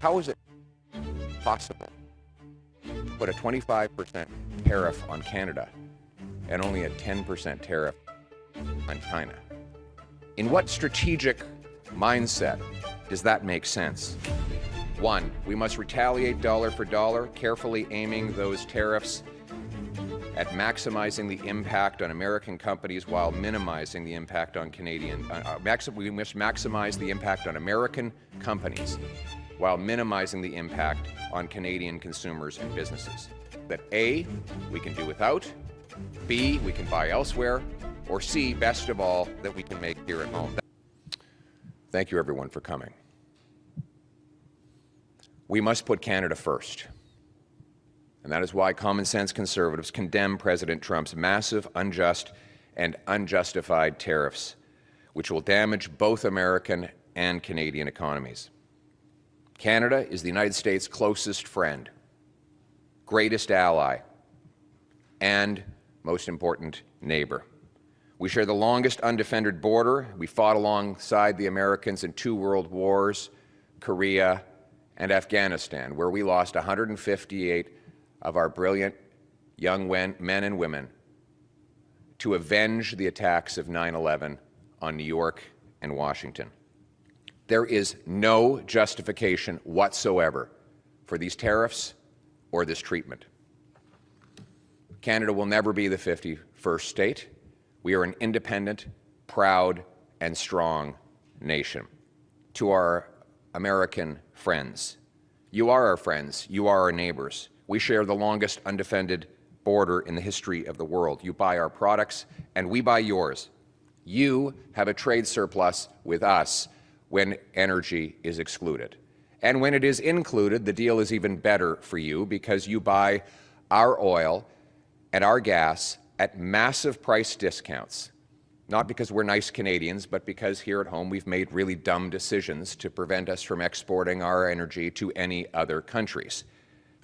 How is it possible to put a 25% tariff on Canada and only a 10% tariff on China? In what strategic mindset does that make sense? One, we must retaliate dollar for dollar, carefully aiming those tariffs at maximizing the impact on American companies while minimizing the impact on Canadian. We must maximize the impact on American companies while minimizing the impact on Canadian consumers and businesses. That A, we can do without, B, we can buy elsewhere, or C, best of all, that we can make here at home. Thank you, everyone, for coming. We must put Canada first. And that is why common-sense Conservatives condemn President Trump's massive, unjust, and unjustified tariffs, which will damage both American and Canadian economies. Canada is the United States' closest friend, greatest ally, and, most important, neighbor. We share the longest undefended border. We fought alongside the Americans in 2 world wars, Korea, and Afghanistan, where we lost 158 of our brilliant young men and women to avenge the attacks of 9/11 on New York and Washington. There is no justification whatsoever for these tariffs or this treatment. Canada will never be the 51st state. We are an independent, proud, and strong nation. To our American friends, you are our friends, you are our neighbors. We share the longest undefended border in the history of the world. You buy our products, and we buy yours. You have a trade surplus with us when energy is excluded. And when it is included, the deal is even better for you because you buy our oil and our gas at massive price discounts, not because we're nice Canadians, but because here at home we've made really dumb decisions to prevent us from exporting our energy to any other countries.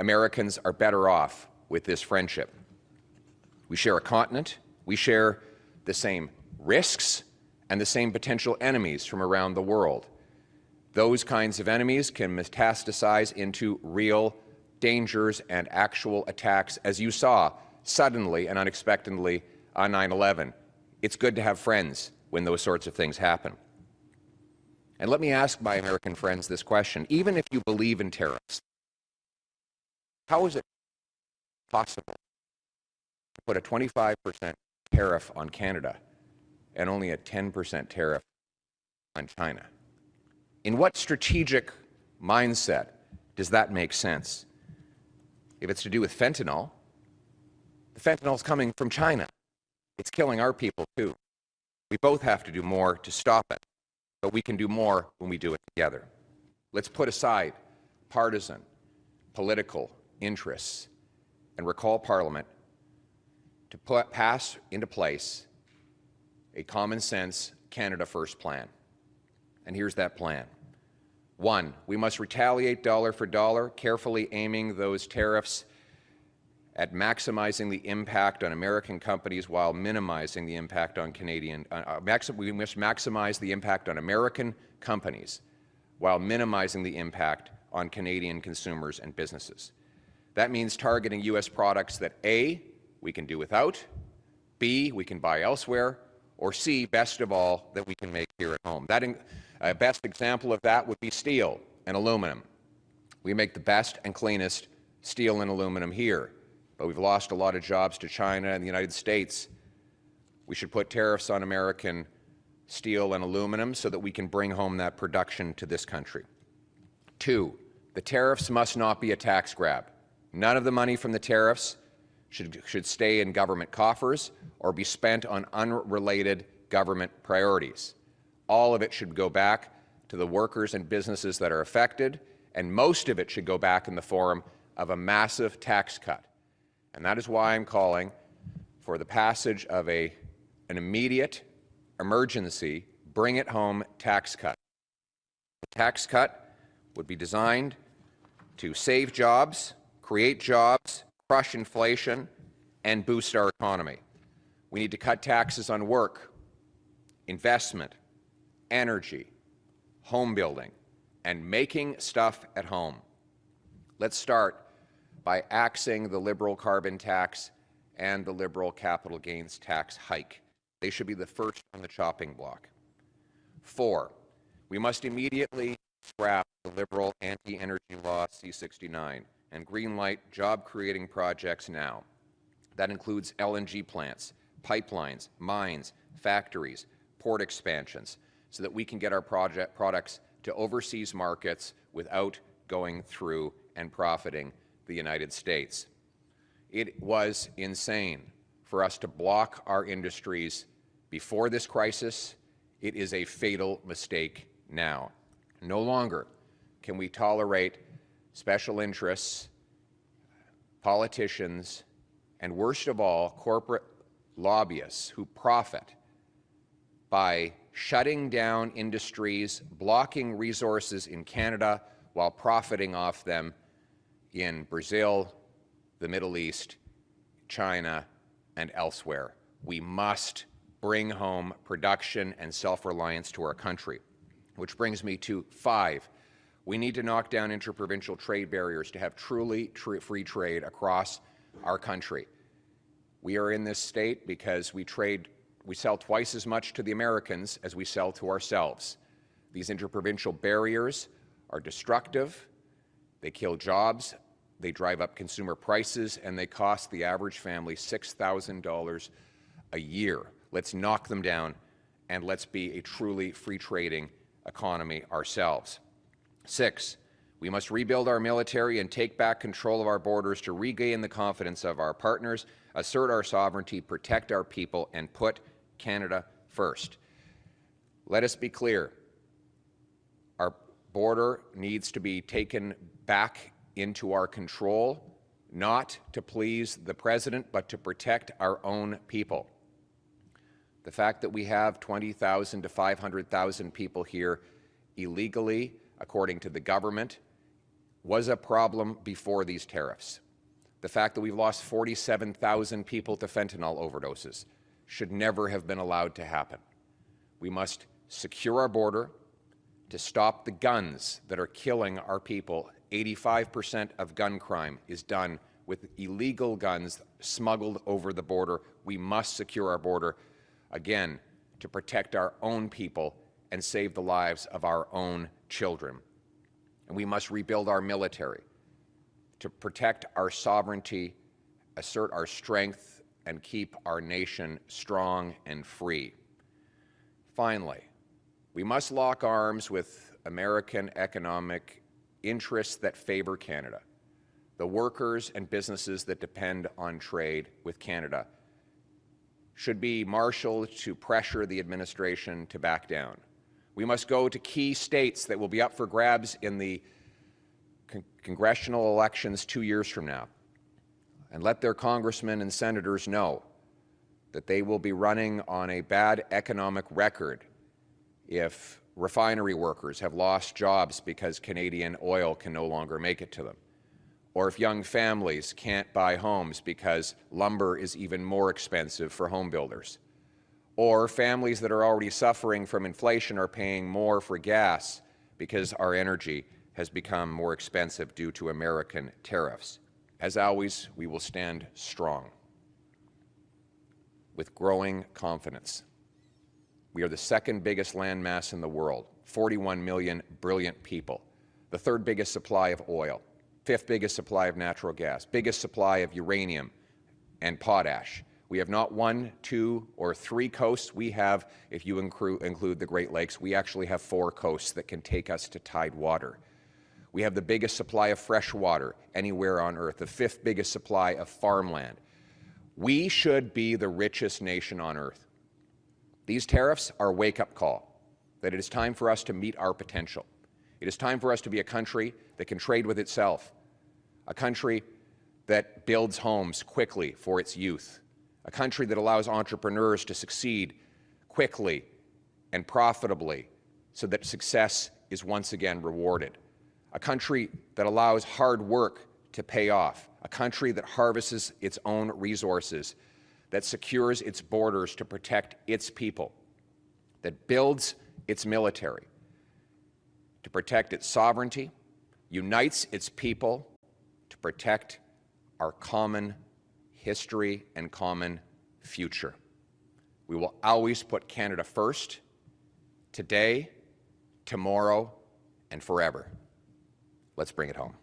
Americans are better off with this friendship. We share a continent, we share the same risks and the same potential enemies from around the world. Those kinds of enemies can metastasize into real dangers and actual attacks, as you saw suddenly and unexpectedly on 9/11. It's good to have friends when those sorts of things happen. And let me ask my American friends this question. Even if you believe in tariffs, how is it possible to put a 25% tariff on Canada and only a 10% tariff on China? In what strategic mindset does that make sense? If it's to do with fentanyl, the fentanyl is coming from China. It's killing our people, too. We both have to do more to stop it, but we can do more when we do it together. Let's put aside partisan, political interests and recall Parliament to pass into place a common-sense Canada First plan. And here's that plan. 1, we must retaliate dollar for dollar, carefully aiming those tariffs at maximizing the impact on American companies while minimizing the impact on Canadian. We must maximize the impact on American companies while minimizing the impact on Canadian consumers and businesses. That means targeting U.S. products that A, we can do without, B, we can buy elsewhere, or C, best of all, that we can make here at home. That best example of that would be steel and aluminum. We make the best and cleanest steel and aluminum here, but we've lost a lot of jobs to China and the United States. We should put tariffs on American steel and aluminum so that we can bring home that production to this country. 2, the tariffs must not be a tax grab. None of the money from the tariffs should stay in government coffers or be spent on unrelated government priorities. All of it should go back to the workers and businesses that are affected, and most of it should go back in the form of a massive tax cut. And that is why I'm calling for the passage of an immediate emergency bring-it-home tax cut. The tax cut would be designed to save jobs, create jobs, crush inflation, and boost our economy. We need to cut taxes on work, investment, energy, home building, and making stuff at home. Let's start by axing the Liberal carbon tax and the Liberal capital gains tax hike. They should be the first on the chopping block. 4, we must immediately scrap the Liberal anti-energy law C-69 and greenlight job-creating projects now. That includes LNG plants, pipelines, mines, factories, port expansions, so that we can get our products to overseas markets without going through and profiting the United States. It was insane for us to block our industries before this crisis. It is a fatal mistake now. No longer can we tolerate special interests, politicians, and worst of all, corporate lobbyists who profit by shutting down industries, blocking resources in Canada while profiting off them in Brazil, the Middle East, China, and elsewhere. We must bring home production and self-reliance to our country. Which brings me to 5. We need to knock down interprovincial trade barriers to have truly free trade across our country. We are in this state because we sell twice as much to the Americans as we sell to ourselves. These interprovincial barriers are destructive. They kill jobs, they drive up consumer prices, and they cost the average family $6,000 a year. Let's knock them down, and let's be a truly free trading economy ourselves. 6, we must rebuild our military and take back control of our borders to regain the confidence of our partners, assert our sovereignty, protect our people, and put Canada first. Let us be clear. Our border needs to be taken back into our control, not to please the President, but to protect our own people. The fact that we have 20,000 to 500,000 people here illegally, according to the government, was a problem before these tariffs. The fact that we've lost 47,000 people to fentanyl overdoses should never have been allowed to happen. We must secure our border to stop the guns that are killing our people. 85% of gun crime is done with illegal guns smuggled over the border. We must secure our border, again, to protect our own people and save the lives of our own children. And we must rebuild our military to protect our sovereignty, assert our strength, and keep our nation strong and free. Finally, we must lock arms with American economic interests that favor Canada, the workers and businesses that depend on trade with Canada should be marshaled to pressure the administration to back down. We must go to key states that will be up for grabs in the congressional elections 2 years from now and let their congressmen and senators know that they will be running on a bad economic record if refinery workers have lost jobs because Canadian oil can no longer make it to them, or if young families can't buy homes because lumber is even more expensive for home builders, or families that are already suffering from inflation are paying more for gas because our energy has become more expensive due to American tariffs. As always, we will stand strong with growing confidence. We are the second biggest landmass in the world, 41 million brilliant people, the third biggest supply of oil, fifth biggest supply of natural gas, biggest supply of uranium and potash. We have not 1, 2, or 3 coasts. We have, if you include the Great Lakes, we actually have 4 coasts that can take us to tidewater. We have the biggest supply of fresh water anywhere on Earth, the 5th biggest supply of farmland. We should be the richest nation on Earth. These tariffs are a wake-up call that it is time for us to meet our potential. It is time for us to be a country that can trade with itself, a country that builds homes quickly for its youth, a country that allows entrepreneurs to succeed quickly and profitably so that success is once again rewarded, a country that allows hard work to pay off, a country that harvests its own resources, that secures its borders to protect its people, that builds its military to protect its sovereignty, unites its people to protect our common history and common future. We will always put Canada first, today, tomorrow, and forever. Let's bring it home.